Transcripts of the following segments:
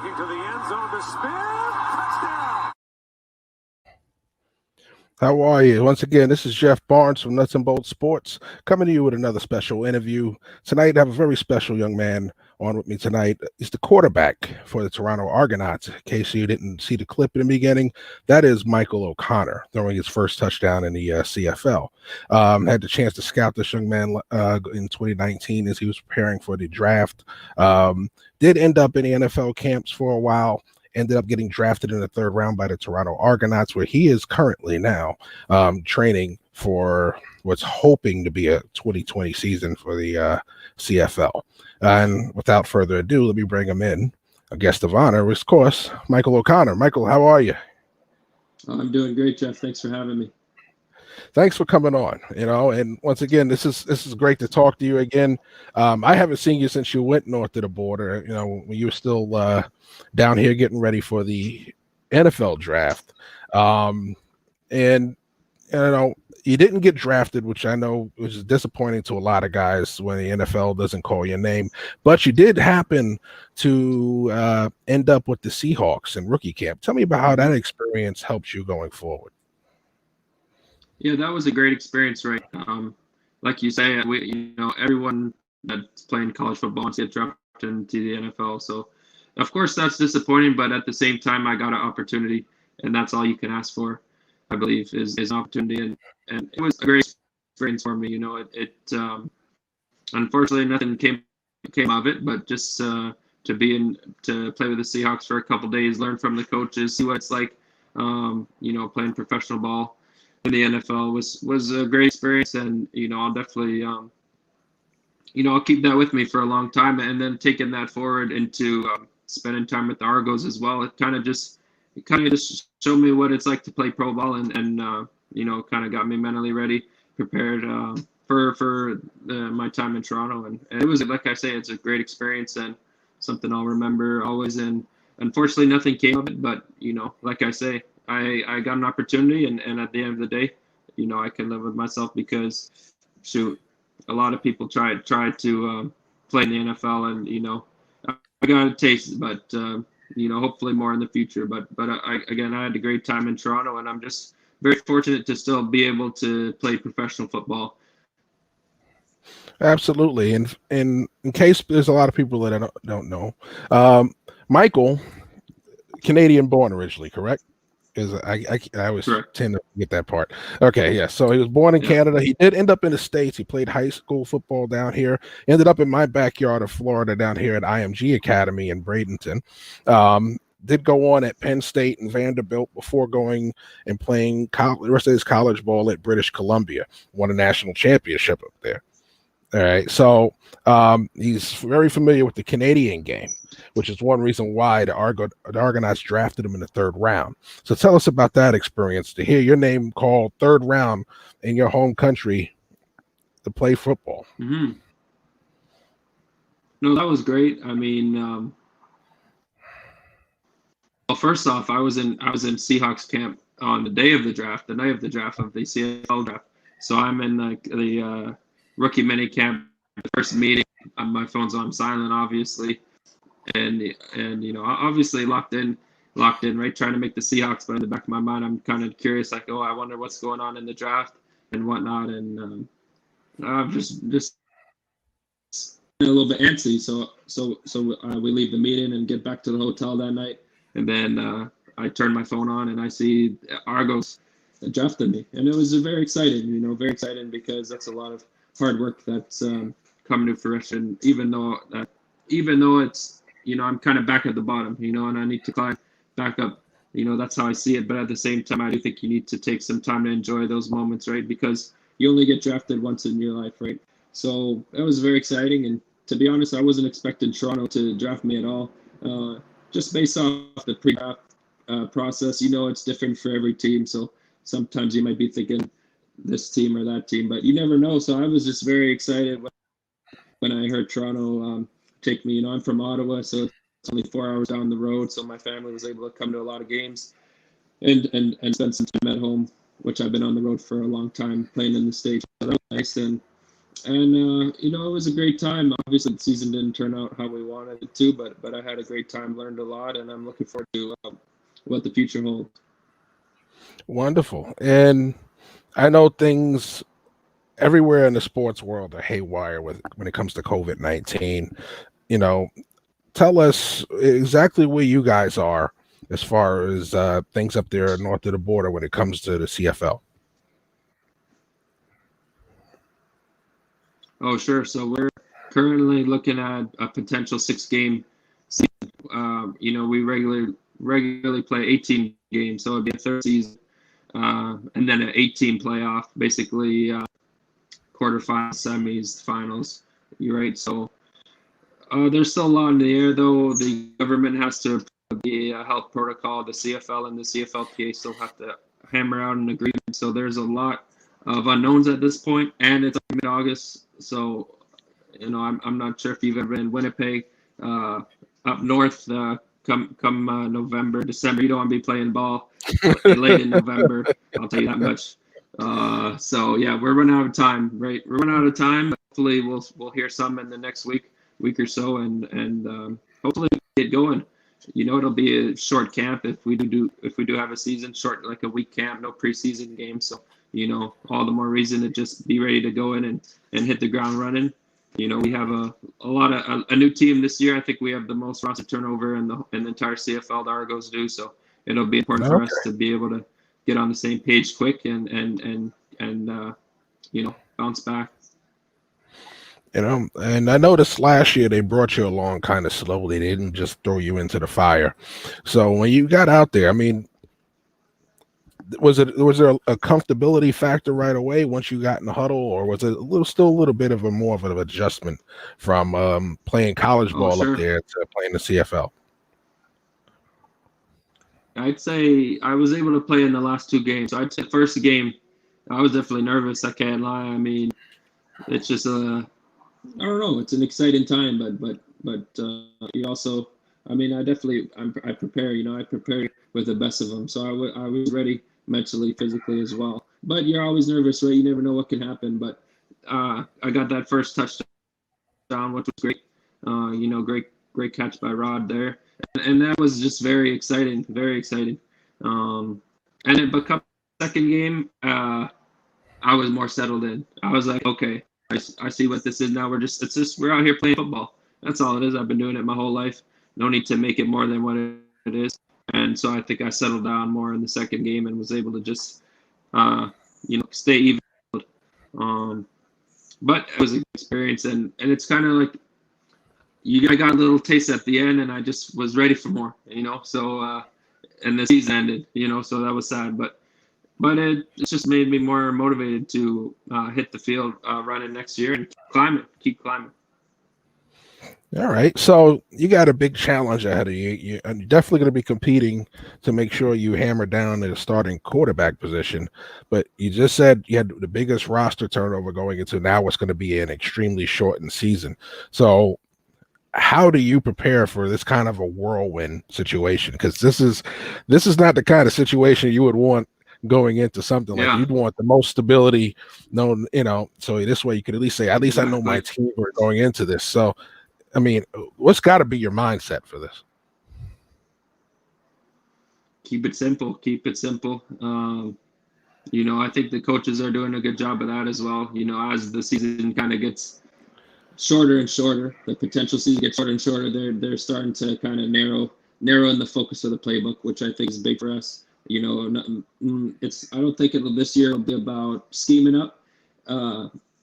looking to the end zone to spin. Touchdown! How are you? Once again, this is Jeff Barnes from Nuts and Bolts Sports, coming to you with another special interview. Tonight, I have a very special young man on with me tonight. He's the quarterback for the Toronto Argonauts. In case you didn't see the clip in the beginning, that is Michael O'Connor throwing his first touchdown in the CFL. Had the chance to scout this young man in 2019 as he was preparing for the draft. Did end up in the NFL camps for a while. Ended up getting drafted in the third round by the Toronto Argonauts, where he is currently now training for what's hoping to be a 2020 season for the CFL. And without further ado, let me bring him in. A guest of honor, of course, Michael O'Connor. Michael, how are you? I'm doing great, Jeff. Thanks for having me. Thanks for coming on. And once again, this is great to talk to you again. I haven't seen you since you went north of the border. When you were still down here getting ready for the NFL draft, and you didn't get drafted, which I know was disappointing to a lot of guys when the NFL doesn't call your name. But you did happen to end up with the Seahawks in rookie camp. Tell me about how that experience helped you going forward. Yeah, that was a great experience, right? Like you say, everyone that's playing college football wants to get drafted into the NFL. So, of course, that's disappointing. But at the same time, I got an opportunity, and that's all you can ask for, I believe, is an opportunity. And it was a great experience for me. Unfortunately, nothing came of it, but just to play with the Seahawks for a couple of days, learn from the coaches, see what it's like, playing professional ball in the NFL was a great experience, and I'll definitely I'll keep that with me for a long time, and then taking that forward into spending time with the Argos as well. It kind of just showed me what it's like to play pro ball, and kind of got me mentally ready, prepared for my time in Toronto, and it was, like I say, it's a great experience and something I'll remember always. And unfortunately, nothing came of it, but like I say, I got an opportunity, and at the end of the day, I can live with myself, because shoot, a lot of people try to play in the NFL, and I got a taste, but hopefully more in the future. But I had a great time in Toronto, and I'm just very fortunate to still be able to play professional football. Absolutely. And in case there's a lot of people that I don't know, Michael, Canadian born originally, correct? Because I always tend to get that part. Okay, yeah. So he was born in Canada. He did end up in the States. He played high school football down here. Ended up in my backyard of Florida down here at IMG Academy in Bradenton. Did go on at Penn State and Vanderbilt before going and playing the rest of his college ball at British Columbia. Won a national championship up there. All right, so he's very familiar with the Canadian game, which is one reason why the Argonauts drafted him in the third round. So tell us about that experience, to hear your name called third round in your home country to play football. Mm-hmm. No, that was great. I mean, well, first off, I was in Seahawks camp on the night of the draft of the CFL draft. So I'm in the rookie mini camp, the first meeting. My phone's on silent, obviously, and obviously locked in, right, trying to make the Seahawks. But in the back of my mind, I'm kind of curious, like, I wonder what's going on in the draft and whatnot, and I'm just a little bit antsy. So we leave the meeting and get back to the hotel that night, and then I turn my phone on and I see Argos drafted me, and it was very exciting, because that's a lot of hard work that's coming to fruition, even though it's, I'm kind of back at the bottom, and I need to climb back up. That's how I see it. But at the same time, I do think you need to take some time to enjoy those moments, right? Because you only get drafted once in your life, right? So that was very exciting. And to be honest, I wasn't expecting Toronto to draft me at all. Just based off the pre-draft process, it's different for every team. So sometimes you might be thinking this team or that team, but you never know. So I was just very excited when I heard Toronto take me. I'm from Ottawa, so it's only 4 hours down the road. So my family was able to come to a lot of games and spend some time at home, which I've been on the road for a long time playing in the States. So that was nice. And it was a great time. Obviously, the season didn't turn out how we wanted it to, but I had a great time, learned a lot, and I'm looking forward to what the future holds. Wonderful. And I know things everywhere in the sports world are haywire when it comes to COVID-19. You know, tell us exactly where you guys are as far as things up there north of the border when it comes to the CFL. Oh, sure. So we're currently looking at a potential 6-game season. We regularly play 18 games, so it'd be a third season, and then an 18 playoff, basically quarterfinals, semis, finals. You're right. So there's still a lot in the air, though. The government has to approve the health protocol. The CFL and the CFLPA still have to hammer out an agreement. So there's a lot of unknowns at this point, and it's mid-August. So, I'm not sure if you've ever been in Winnipeg, up north. Come November, December, you don't want to be playing ball late in November. I'll tell you that much. So yeah, we're running out of time, right? We're running out of time. Hopefully, we'll hear some in the next week or so, and hopefully get going. It'll be a short camp if we do have a season, short, like a week camp, no preseason games. So all the more reason to just be ready to go in and hit the ground running. We have a new team this year. I think we have the most roster turnover in the entire CFL. The Argos do, so it'll be important for us to be able to get on the same page quick and bounce back. And I noticed last year they brought you along kind of slowly. They didn't just throw you into the fire. So when you got out there, I mean, was there a comfortability factor right away once you got in the huddle, or was it still a little bit of more of an adjustment from playing college ball up there to playing the CFL? I'd say I was able to play in the last 2 games. So I'd say first game, I was definitely nervous. I can't lie. I mean, it's just I don't know. It's an exciting time, but you also, I mean, I prepare. I prepare with the best of them. So I was ready mentally, physically as well. But you're always nervous, right? You never know what can happen. But I got that first touchdown, which was great. Great catch by Rod there, and that was just very exciting, very exciting. And then, but second game, I was more settled in. I was like, okay, I see what this is now. We're out here playing football. That's all it is. I've been doing it my whole life. No need to make it more than what it is. And so I think I settled down more in the second game and was able to just, stay even. But it was an experience, and it's kind of like I got a little taste at the end, and I just was ready for more. So and the season ended. So that was sad, but it just made me more motivated to hit the field running next year and keep climbing. All right. So you got a big challenge ahead of you. You're definitely going to be competing to make sure you hammer down the starting quarterback position. But you just said you had the biggest roster turnover going into now what's going to be an extremely shortened season. So how do you prepare for this kind of a whirlwind situation? Because this is not the kind of situation you would want going into something like you'd want the most stability known, so this way you could at least say, at least I know my team are going into this. So, I mean, what's got to be your mindset for this? Keep it simple. I think the coaches are doing a good job of that as well. As the season kind of gets shorter and shorter, the potential season gets shorter and shorter. They're starting to kind of narrow in the focus of the playbook, which I think is big for us. I don't think this year will be about scheming up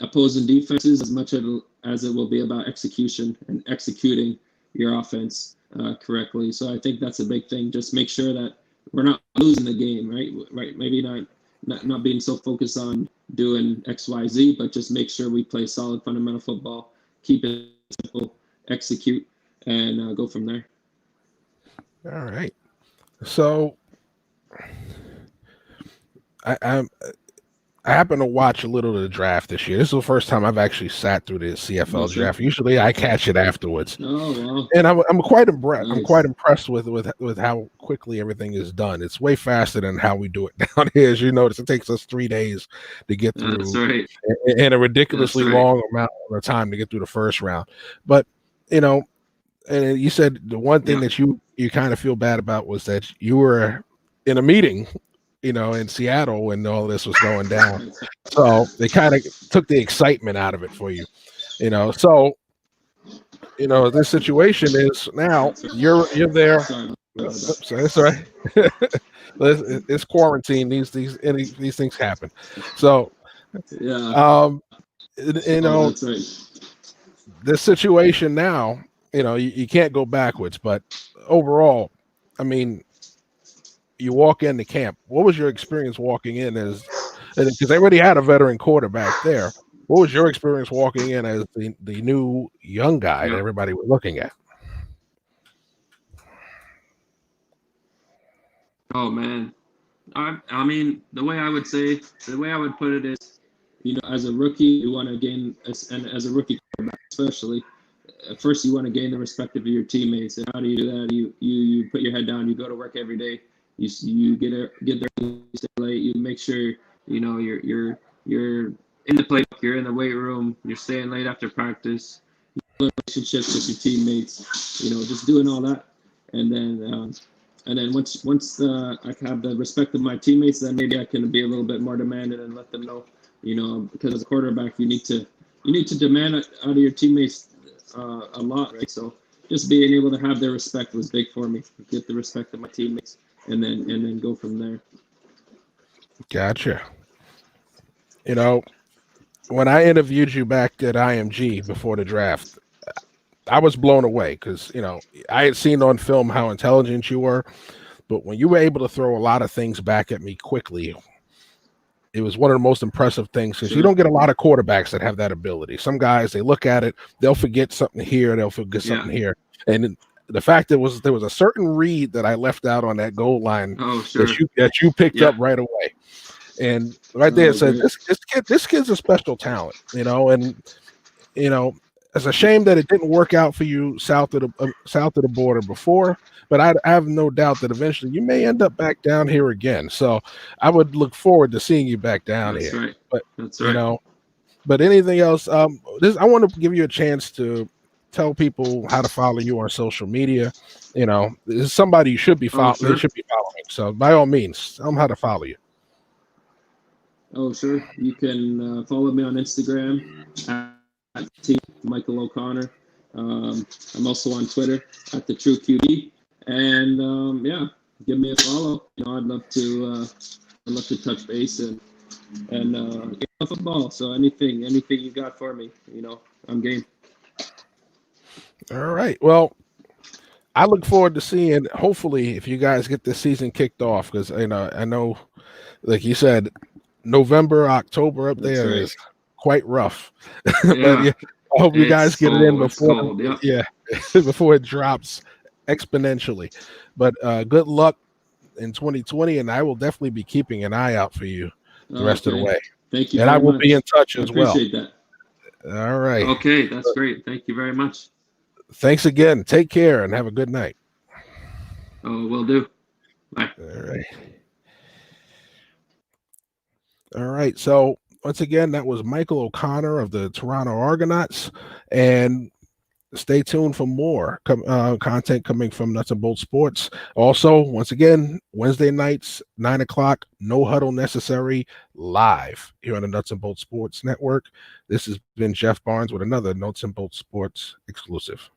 opposing defenses as much as it will be about execution and executing your offense correctly. So I think that's a big thing. Just make sure that we're not losing the game, right? Maybe not being so focused on doing X, Y, Z, but just make sure we play solid fundamental football, keep it simple, execute, and go from there. All right. So I happened to watch a little of the draft this year. This is the first time I've actually sat through the CFL draft. Usually, I catch it afterwards. Oh, wow. And I'm quite impressed. Nice. I'm quite impressed with how quickly everything is done. It's way faster than how we do it down here. As you notice, it takes us 3 days to get through, and a ridiculously long amount of time to get through the first round. But and you said the one thing that you kind of feel bad about was that you were in a meeting, in Seattle when all this was going down. So they kind of took the excitement out of it for you, So, this situation is now you're there. Sorry, that's all right. It's quarantine. These things happen. So, that's right. This situation now, you can't go backwards. But overall, I mean, you walk into camp. What was your experience walking in because they already had a veteran quarterback there? What was your experience walking in as the new young guy that everybody was looking at? Oh man, I mean the way I would put it is, as a rookie, you want to gain, and as a rookie quarterback especially, first you want to gain the respect of your teammates. And how do you do that? You put your head down. You go to work every day. You get there, you stay late. You make sure you're in the playbook. You're in the weight room. You're staying late after practice. Relationships with your teammates. Just doing all that, and then once I have the respect of my teammates, then maybe I can be a little bit more demanding and let them know. Because as a quarterback, you need to demand out of your teammates a lot, right? So just being able to have their respect was big for me. Get the respect of my teammates. And then go from there. Gotcha. When I interviewed you back at IMG before the draft, I was blown away because, I had seen on film how intelligent you were, but when you were able to throw a lot of things back at me quickly, it was one of the most impressive things because you don't get a lot of quarterbacks that have that ability. Some guys, they look at it, they'll forget something here, they'll forget something here. And the fact there was a certain read that I left out on that goal line that you picked up right away, and right there it said this kid's a special talent, and it's a shame that it didn't work out for you south of the border before, but I have no doubt that eventually you may end up back down here again. So I would look forward to seeing you back down here. Right. But That's right. But anything else? I want to give you a chance to tell people how to follow you on social media. This is somebody you should be following. They should be following. So by all means, tell them how to follow you. Oh, sure. You can follow me on Instagram at Michael O'Connor. I'm also on Twitter at the True QB. And give me a follow. I'd love to touch base and get football. So anything you got for me, I'm game. All right. Well, I look forward to seeing, hopefully, if you guys get this season kicked off, because I know, like you said, November, October up there is quite rough. But I hope you guys get it in before, before it drops exponentially. But good luck in 2020, and I will definitely be keeping an eye out for you the rest of the way. Thank you. And I will be in touch as well. Appreciate that. All right. Okay, that's great. Thank you very much. Thanks again. Take care and have a good night. Oh, will do. Bye. All right. So once again, that was Michael O'Connor of the Toronto Argonauts, and stay tuned for more content coming from Nuts and Bolts Sports. Also, once again, Wednesday nights, 9:00, no huddle necessary, live here on the Nuts and Bolts Sports Network. This has been Jeff Barnes with another Nuts and Bolts Sports exclusive.